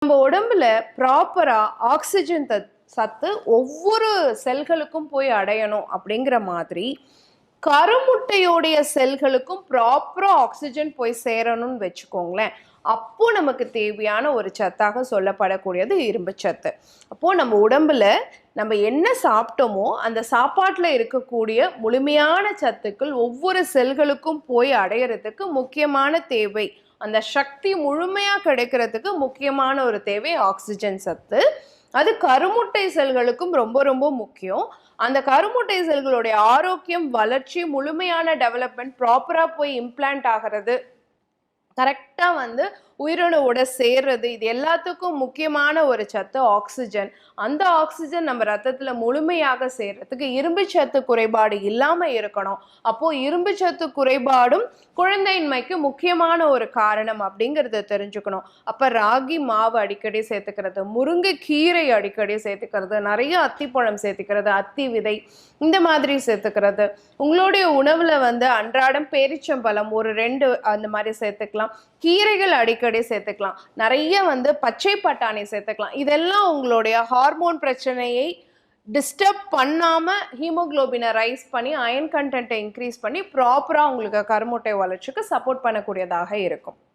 நம்ம உடம்புல ப்ராப்பரா ஆக்சிஜன் சத்து ஒவ்வொரு செல்களுக்கும் போய் அடையணும் அப்படிங்கிற மாதிரி கருமுட்டையோடைய செல்களுக்கும் ப்ராப்பரா ஆக்சிஜன் போய் சேரணும்னு வச்சுக்கோங்களேன். அப்போ நமக்கு தேவையான ஒரு சத்தாக சொல்லப்படக்கூடியது இரும்பு சத்து. அப்போ நம்ம உடம்புல நம்ம என்ன சாப்பிட்டோமோ அந்த சாப்பாட்டில் இருக்கக்கூடிய முழுமையான சத்துக்கள் ஒவ்வொரு செல்களுக்கும் போய் அடையிறதுக்கு முக்கியமான தேவை, அந்த சக்தி முழுமையாக கிடைக்கிறதுக்கு முக்கியமான ஒரு தேவை ஆக்சிஜன் சத்து. அது கருமுட்டை செல்களுக்கும் ரொம்ப ரொம்ப முக்கியம். அந்த கருமுட்டை செல்களுடைய ஆரோக்கியம், வளர்ச்சி, முழுமையான டெவலப்மெண்ட், ப்ராப்பரா போய் இம்ப்ளான்ட் ஆகிறது, கரெக்டாக வந்து உயிரணுவோட சேர்றது, இது எல்லாத்துக்கும் முக்கியமான ஒரு சத்து ஆக்சிஜன். அந்த ஆக்சிஜன் நம்ம ரத்தத்தில் முழுமையாக சேர்றதுக்கு இரும்பு சத்து குறைபாடு இல்லாமல் இருக்கணும். அப்போது இரும்பு சத்து குறைபாடும் குழந்தையின்மைக்கு முக்கியமான ஒரு காரணம் அப்படிங்கிறத தெரிஞ்சுக்கணும். அப்போ ராகி மாவு அடிக்கடி சேர்த்துக்கிறது, முருங்கை கீரை அடிக்கடி சேர்த்துக்கிறது, நிறைய அத்திப்பழம் சேர்த்துக்கிறது, அத்தி விதை இந்த மாதிரி சேர்த்துக்கிறது. உங்களுடைய உணவில் வந்து அன்றாடம் பேரிச்சம்பழம் ஒரு 2 அந்த மாதிரி சேர்த்துக்கலாம். கீரைகள் அடிக்கடி சேர்த்துக்கலாம். நிறைய வந்து பச்சை பட்டாணி சேர்த்துக்கலாம். இதெல்லாம் உங்களுடைய ஹார்மோன் பிரச்சனையை டிஸ்டர்ப் பண்ணாமல் ஹீமோக்ளோபினை ரைஸ் பண்ணி அயன் கண்டென்ட்டை இன்க்ரீஸ் பண்ணி ப்ராப்பராக உங்களுக்கு கருமுட்டை வளர்ச்சிக்கு சப்போர்ட் பண்ணக்கூடியதாக இருக்கும்.